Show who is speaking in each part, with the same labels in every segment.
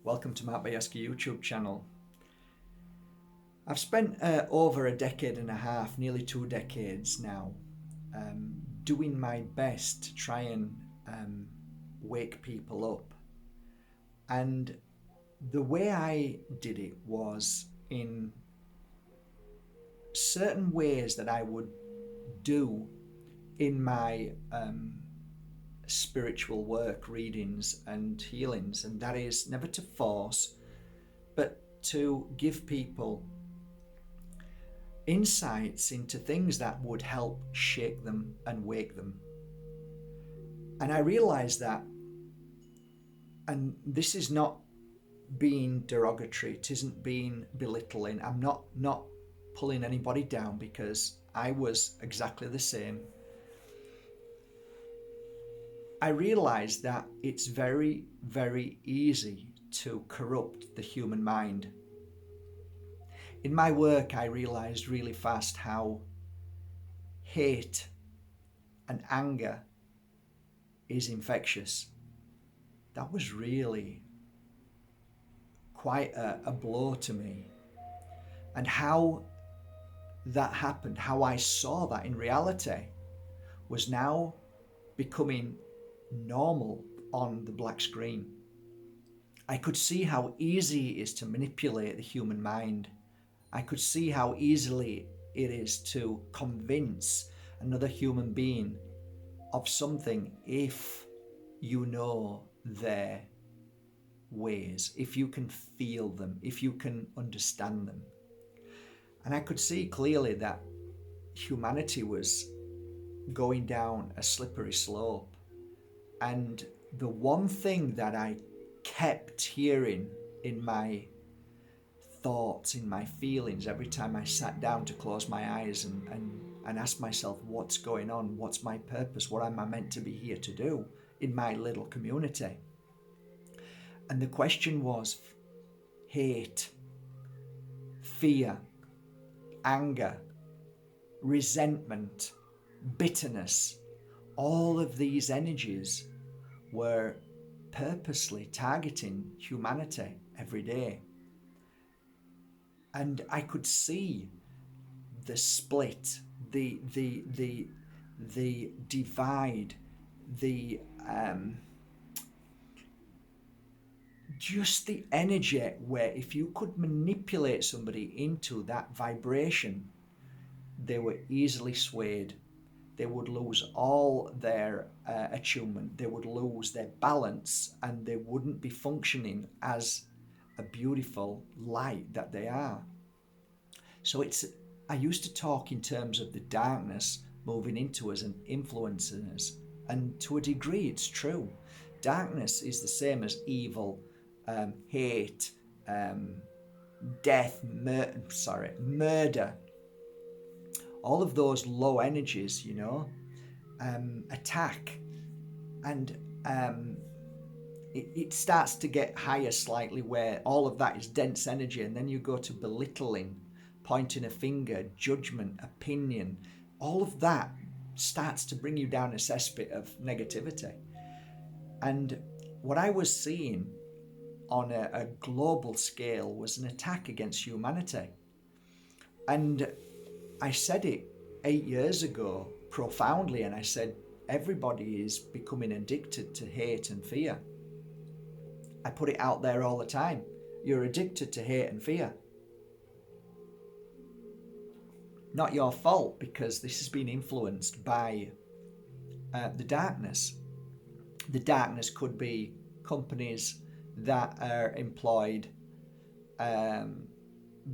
Speaker 1: Welcome to my Bajerski YouTube channel. I've spent over a decade and a half, nearly 2 decades now, doing my best to try and wake people up. And the way I did it was in certain ways that I would do in my spiritual work, readings and healings, and that is never to force, but to give people insights into things that would help shake them and wake them. And I realized that, and this is not being derogatory, it isn't being belittling, I'm not pulling anybody down, because I was exactly the same. I realized that it's very, very easy to corrupt the human mind. In my work, I realized really fast how hate and anger is infectious. That was really quite a blow to me. And how that happened, how I saw that in reality, was now becoming normal on the black screen. I could see how easy it is to manipulate the human mind. I could see how easily it is to convince another human being of something if you know their ways, if you can feel them, if you can understand them. And I could see clearly that humanity was going down a slippery slope. And the one thing that I kept hearing in my thoughts, in my feelings, every time I sat down to close my eyes and ask myself, what's going on? What's my purpose? What am I meant to be here to do in my little community? And the question was hate, fear, anger, resentment, bitterness. All of these energies were purposely targeting humanity every day. And I could see the split, the divide, just the energy where if you could manipulate somebody into that vibration, they were easily swayed. They would lose all their attunement, they would lose their balance, and they wouldn't be functioning as a beautiful light that they are. So I used to talk in terms of the darkness moving into us and influencing us, and to a degree it's true. Darkness is the same as evil, hate, death, murder. All of those low energies, attack, and it starts to get higher slightly, where all of that is dense energy, and then you go to belittling, pointing a finger, judgment, opinion. All of that starts to bring you down a cesspit of negativity. And what I was seeing on a global scale was an attack against humanity. And I said it 8 years ago profoundly, and I said, everybody is becoming addicted to hate and fear. I put it out there all the time. You're addicted to hate and fear. Not your fault, because this has been influenced by the darkness. The darkness could be companies that are employed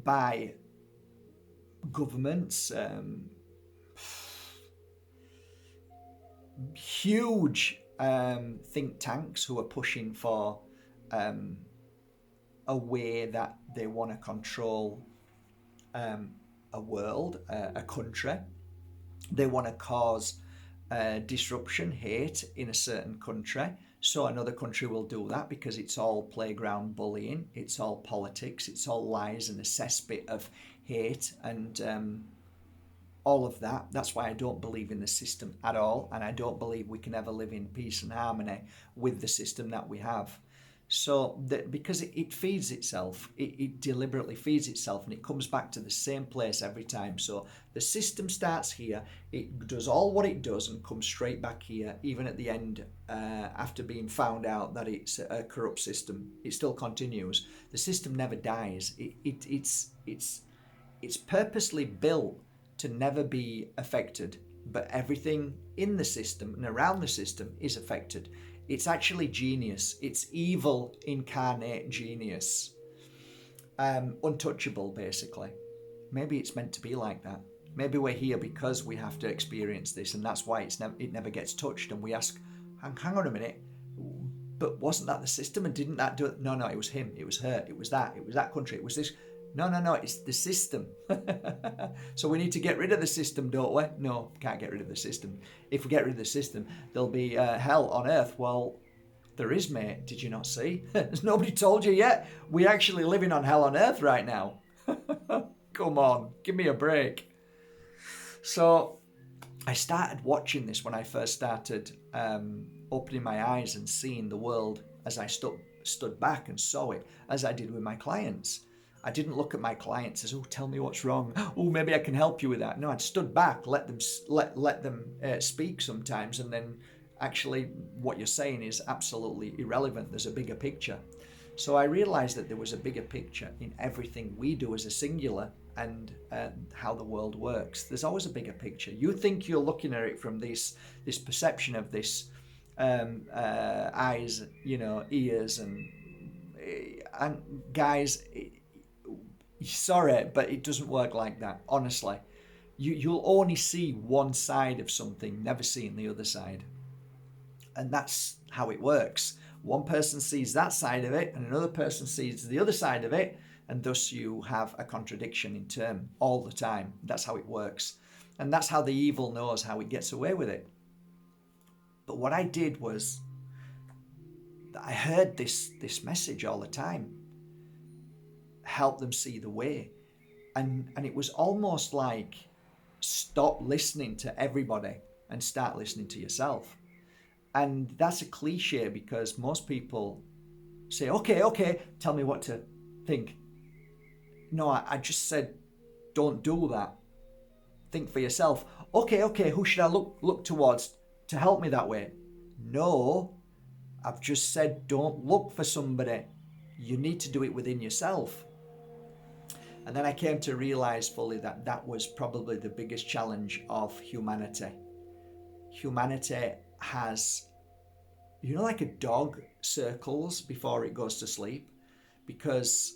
Speaker 1: by governments, huge think tanks who are pushing for a way that they want to control a world, a country. They want to cause disruption, hate in a certain country, so another country will do that, because it's all playground bullying, it's all politics, it's all lies and a cesspit of hate and all of that. That's why I don't believe in the system at all, and I don't believe we can ever live in peace and harmony with the system that we have. So that because it feeds itself, it deliberately feeds itself, and it comes back to the same place every time. So the system starts here, it does all what it does and comes straight back here, even at the end, after being found out that it's a corrupt system. It still continues. The system never dies. It's purposely built to never be affected, but everything in the system and around the system is affected. It's actually genius. It's evil incarnate genius. Untouchable, basically. Maybe it's meant to be like that. Maybe we're here because we have to experience this, and that's why it never gets touched. And we ask, hang on a minute, but wasn't that the system? And didn't that do it? No, it was him. It was her. It was that country. It was this. No, it's the system. So we need to get rid of the system, don't we? No, can't get rid of the system. If we get rid of the system, there'll be hell on earth. Well, there is, mate. Did you not see? Has nobody told you yet? We're actually living on hell on earth right now. Come on, give me a break. So I started watching this when I first started opening my eyes and seeing the world as I stood back and saw it, as I did with my clients. I didn't look at my clients as, oh, tell me what's wrong. Oh, maybe I can help you with that. No, I'd stood back, let them speak sometimes, and then actually what you're saying is absolutely irrelevant. There's a bigger picture. So I realized that there was a bigger picture in everything we do as a singular and how the world works. There's always a bigger picture. You think you're looking at it from this perception of this eyes, ears, and guys, sorry, but it doesn't work like that, honestly. You'll only see one side of something, never seeing the other side. And that's how it works. One person sees that side of it and another person sees the other side of it, and thus you have a contradiction in term all the time. That's how it works. And that's how the evil knows how it gets away with it. But what I did was I heard this message all the time. Help them see the way. And it was almost like stop listening to everybody and start listening to yourself. And that's a cliche because most people say, okay, tell me what to think. No, I just said, don't do that. Think for yourself. Okay, who should I look towards to help me that way? No, I've just said, don't look for somebody. You need to do it within yourself. And then I came to realize fully that that was probably the biggest challenge of humanity. Humanity has, like a dog circles before it goes to sleep, because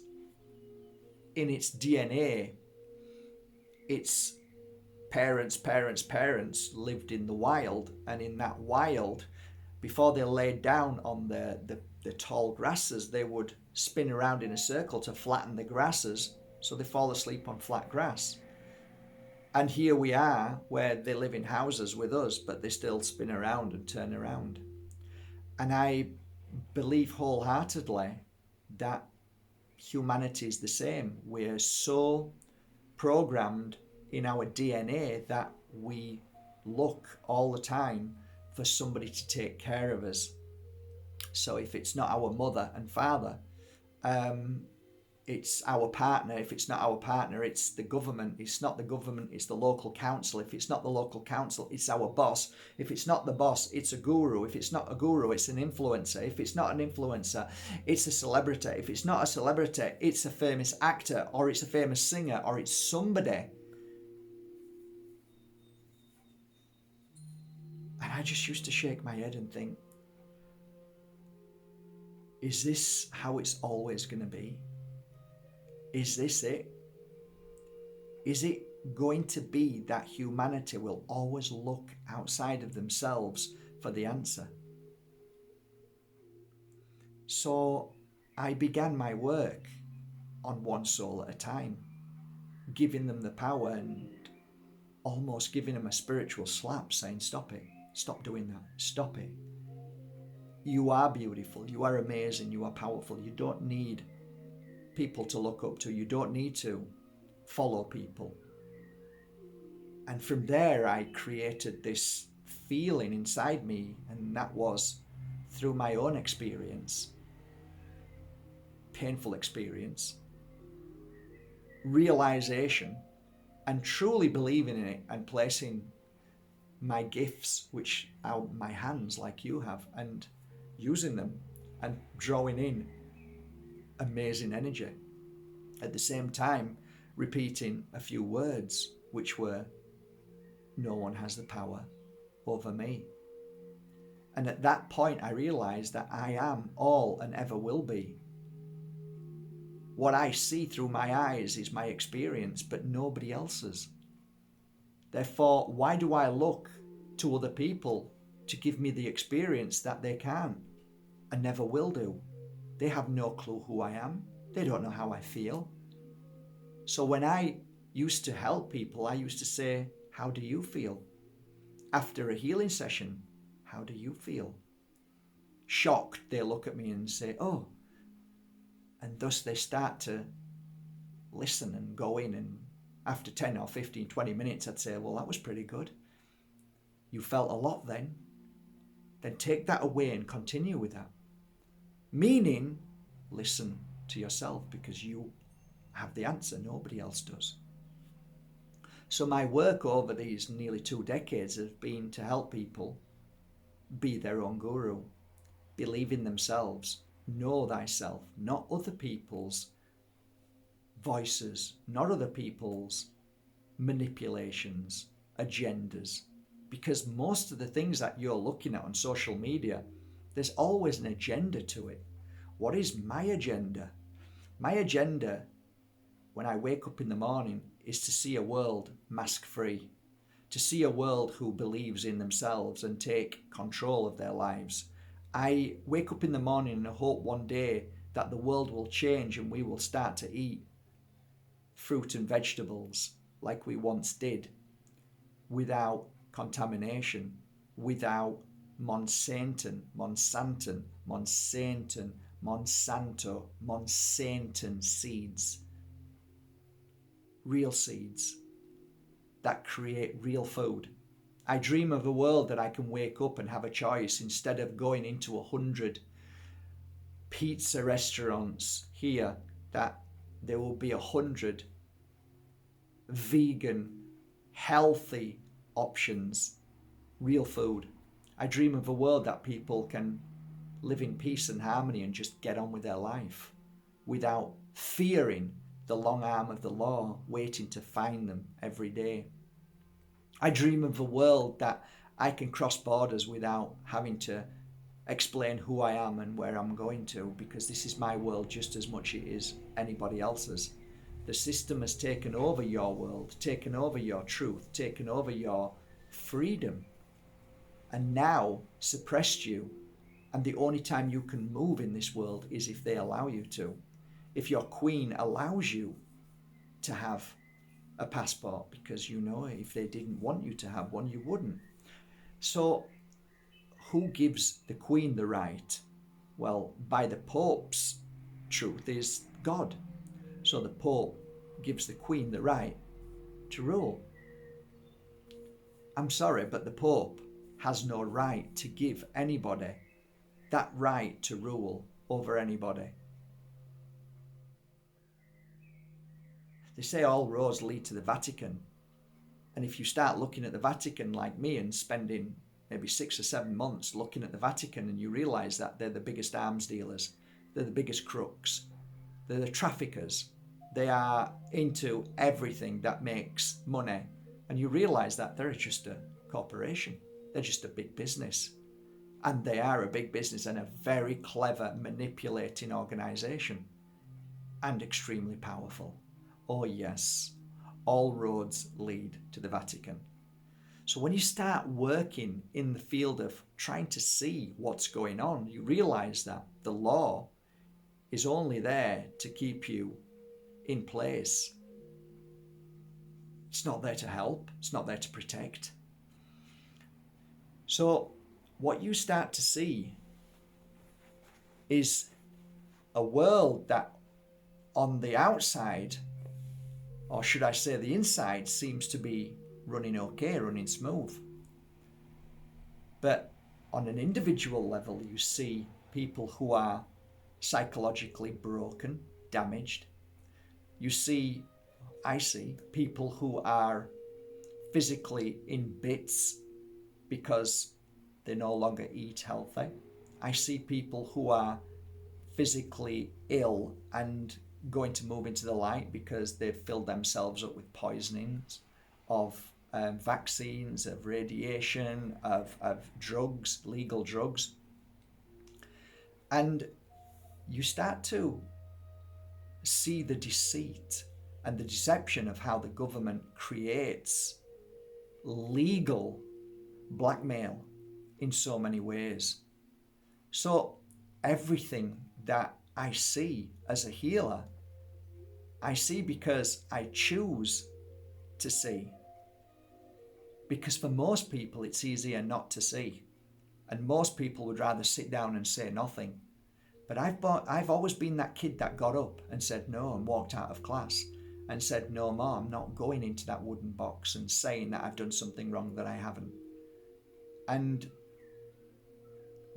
Speaker 1: in its DNA, its parents lived in the wild, and in that wild, before they laid down on the tall grasses, they would spin around in a circle to flatten the grasses so they fall asleep on flat grass. And here we are, where they live in houses with us, but they still spin around and turn around. And I believe wholeheartedly that humanity is the same. We're so programmed in our DNA that we look all the time for somebody to take care of us. So if it's not our mother and father, it's our partner. If it's not our partner, it's the government. It's not the government, it's the local council. If it's not the local council, it's our boss. If it's not the boss, it's a guru. If it's not a guru, it's an influencer. If it's not an influencer, it's a celebrity. If it's not a celebrity, it's a famous actor, or it's a famous singer, or it's somebody. And I just used to shake my head and think, is this how it's always going to be? Is this it? Is it going to be that humanity will always look outside of themselves for the answer? So I began my work on one soul at a time, giving them the power and almost giving them a spiritual slap, saying, stop it, stop doing that, stop it. You are beautiful, you are amazing, you are powerful. You don't need people to look up to. You don't need to follow people. And from there, I created this feeling inside me, and that was through my own experience. painful experience, realization, and truly believing in it and placing my gifts, which are my hands like you have, and using them and drawing in amazing energy. At the same time, repeating a few words, which were, no one has the power over me. And at that point, I realized that I am all and ever will be. What I see through my eyes is my experience, but nobody else's. Therefore, why do I look to other people to give me the experience that they can't and never will do? They have no clue who I am. They don't know how I feel. So when I used to help people, I used to say, how do you feel? After a healing session, how do you feel? Shocked, they look at me and say, oh. And thus they start to listen and go in. And after 10 or 15, 20 minutes, I'd say, well, that was pretty good. You felt a lot then. Then take that away and continue with that. Meaning, listen to yourself because you have the answer. Nobody else does. So my work over these nearly 2 decades has been to help people be their own guru, believe in themselves, know thyself, not other people's voices, not other people's manipulations, agendas. Because most of the things that you're looking at on social media, there's always an agenda to it. What is my agenda? My agenda, when I wake up in the morning, is to see a world mask-free, to see a world who believes in themselves and take control of their lives. I wake up in the morning and hope one day that the world will change and we will start to eat fruit and vegetables like we once did, without contamination, without Monsanto seeds. Real seeds that create real food. I dream of a world that I can wake up and have a choice instead of going into 100 pizza restaurants here, that there will be 100 vegan, healthy options, real food. I dream of a world that people can live in peace and harmony and just get on with their life without fearing the long arm of the law waiting to find them every day. I dream of a world that I can cross borders without having to explain who I am and where I'm going to, because this is my world just as much as it is anybody else's. The system has taken over your world, taken over your truth, taken over your freedom, and now suppressed you. And the only time you can move in this world is if they allow you to. If your queen allows you to have a passport, because you know if they didn't want you to have one, you wouldn't. So who gives the queen the right? Well, by the Pope's truth is God. So the Pope gives the queen the right to rule. I'm sorry, but the Pope has no right to give anybody that right to rule over anybody. They say all roads lead to the Vatican. And if you start looking at the Vatican like me and spending maybe 6 or 7 months looking at the Vatican, and you realise that they're the biggest arms dealers, they're the biggest crooks, they're the traffickers, they are into everything that makes money. And you realise that they're just a corporation. They're just a big business. And they are a big business and a very clever manipulating organisation. And extremely powerful. Oh yes, all roads lead to the Vatican. So when you start working in the field of trying to see what's going on, you realise that the law is only there to keep you in place. It's not there to help. It's not there to protect. So what you start to see is a world that on the outside, or should I say the inside, seems to be running okay, running smooth. But on an individual level, you see people who are psychologically broken, damaged. I see people who are physically in bits because they no longer eat healthy. I see people who are physically ill and going to move into the light because they've filled themselves up with poisonings of vaccines, of radiation, of drugs, legal drugs. And you start to see the deceit and the deception of how the government creates legal blackmail in so many ways. So everything that I see as a healer, I see because I choose to see. Because for most people, it's easier not to see. And most people would rather sit down and say nothing. But I've always been that kid that got up and said no and walked out of class and said, no more, I'm not going into that wooden box and saying that I've done something wrong that I haven't. And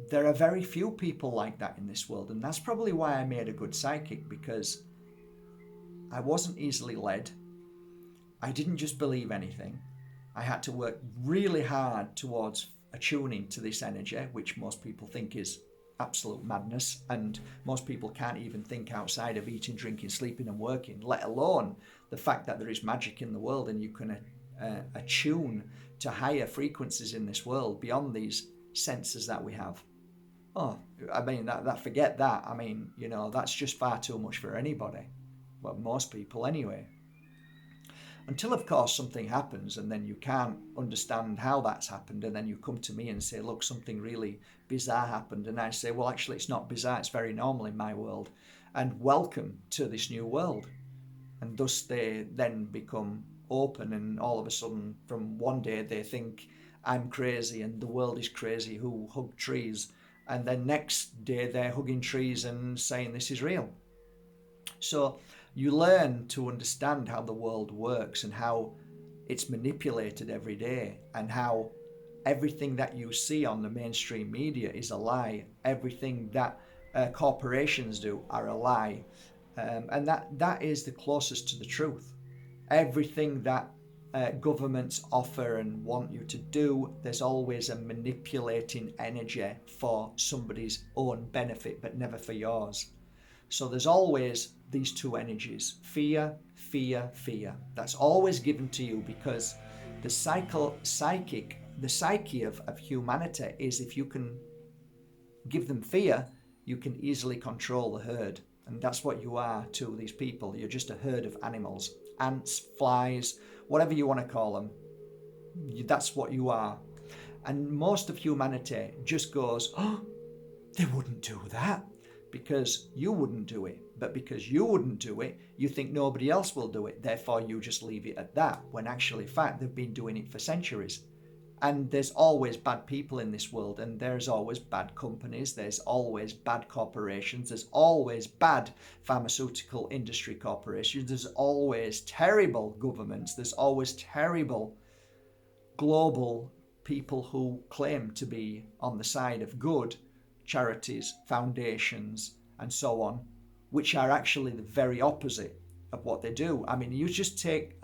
Speaker 1: there are very few people like that in this world. And that's probably why I made a good psychic, because I wasn't easily led. I didn't just believe anything. I had to work really hard towards attuning to this energy, which most people think is absolute madness, and most people can't even think outside of eating, drinking, sleeping and working, let alone the fact that there is magic in the world and you can attune to higher frequencies in this world beyond these senses that we have. Oh, I mean, forget that. I mean, that's just far too much for anybody. Well, most people anyway. Until, of course, something happens and then you can't understand how that's happened, and then you come to me and say, look, something really bizarre happened. And I say, well, actually, it's not bizarre. It's very normal in my world. And welcome to this new world. And thus they then become open, and all of a sudden, from one day, they think I'm crazy and the world is crazy who hug trees. And then next day, they're hugging trees and saying this is real. So you learn to understand how the world works and how it's manipulated every day, and how everything that you see on the mainstream media is a lie. Everything that corporations do are a lie. And that is the closest to the truth. Everything that governments offer and want you to do, there's always a manipulating energy for somebody's own benefit, but never for yours. So there's always these two energies, fear, fear, fear. That's always given to you, because the psyche of humanity is, if you can give them fear, you can easily control the herd. And that's what you are to these people. You're just a herd of animals, ants, flies, whatever you want to call them. That's what you are. And most of humanity just goes, oh, they wouldn't do that, because you wouldn't do it. But because you wouldn't do it, you think nobody else will do it. Therefore, you just leave it at that, when actually, in fact, they've been doing it for centuries. And there's always bad people in this world, and there's always bad companies, there's always bad corporations, there's always bad pharmaceutical industry corporations, there's always terrible governments, there's always terrible global people who claim to be on the side of good, charities, foundations, and so on, which are actually the very opposite of what they do. I mean, you just take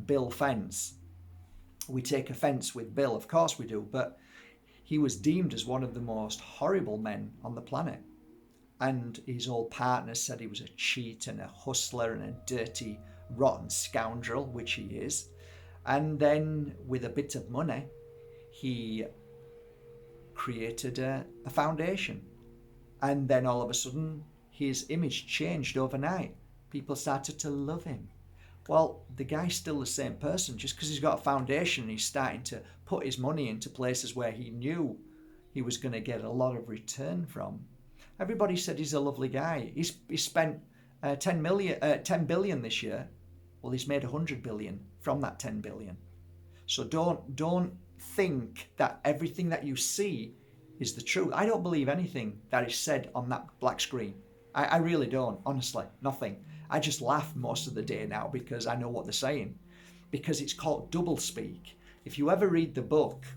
Speaker 1: Bill Fence. We take offence with Bill, of course we do, but he was deemed as one of the most horrible men on the planet. And his old partners said he was a cheat and a hustler and a dirty, rotten scoundrel, which he is. And then, with a bit of money, he created a foundation. And then all of a sudden, his image changed overnight. People started to love him. Well, the guy's still the same person. Just because he's got a foundation, he's starting to put his money into places where he knew he was going to get a lot of return from. Everybody said he's a lovely guy. He spent 10 billion this year. Well, he's made 100 billion from that 10 billion. So don't think that everything that you see is the truth. I don't believe anything that is said on that black screen. I really don't, honestly, nothing. I just laugh most of the day now because I know what they're saying, because it's called doublespeak. If you ever read the book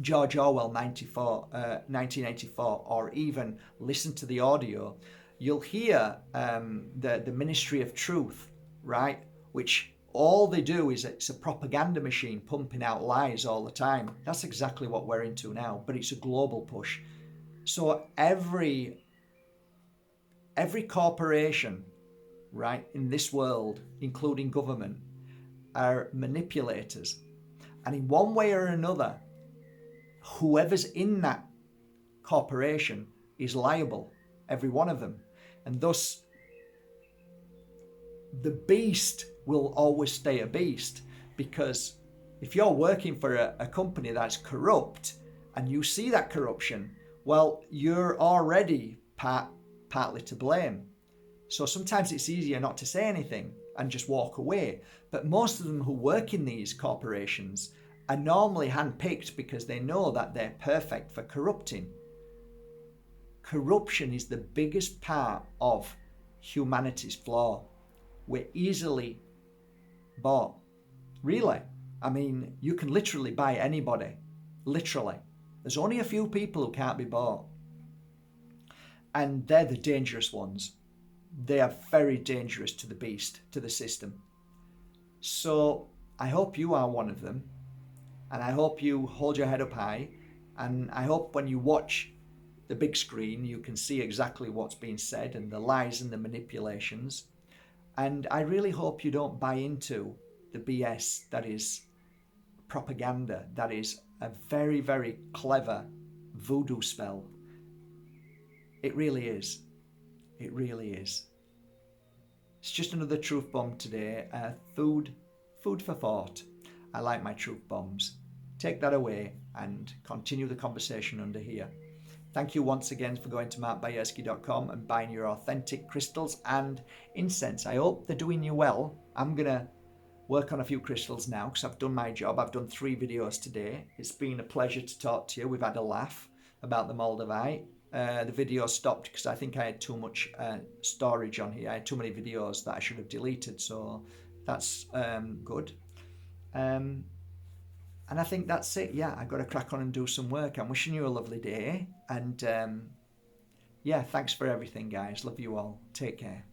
Speaker 1: George Orwell 1984, or even listen to the audio, you'll hear the Ministry of Truth, right? Which all they do is it's a propaganda machine pumping out lies all the time. That's exactly what we're into now, but it's a global push. So every corporation, right, in this world, including government, are manipulators. And in one way or another, whoever's in that corporation is liable, every one of them. And thus, the beast will always stay a beast, because if you're working for a company that's corrupt and you see that corruption, well, you're already partly to blame. So sometimes it's easier not to say anything and just walk away. But most of them who work in these corporations are normally handpicked because they know that they're perfect for corrupting. Corruption is the biggest part of humanity's flaw. We're easily bought. Really. I mean, you can literally buy anybody. Literally. There's only a few people who can't be bought. And they're the dangerous ones. They are very dangerous to the beast, to the system. So I hope you are one of them. And I hope you hold your head up high. And I hope when you watch the big screen, you can see exactly what's being said and the lies and the manipulations. And I really hope you don't buy into the BS that is propaganda, that is a very, very clever voodoo spell. It really is. It really is. It's just another truth bomb today. Food for thought. I like my truth bombs. Take that away and continue the conversation under here. Thank you once again for going to markbajerski.com and buying your authentic crystals and incense. I hope they're doing you well. I'm going to work on a few crystals now because I've done my job. I've done 3 videos today. It's been a pleasure to talk to you. We've had a laugh about the Moldavite. The video stopped because I think I had too much storage on here. I had too many videos that I should have deleted, so that's good. And I think that's it. Yeah, I've got to crack on and do some work. I'm wishing you a lovely day. And yeah, thanks for everything, guys. Love you all. Take care.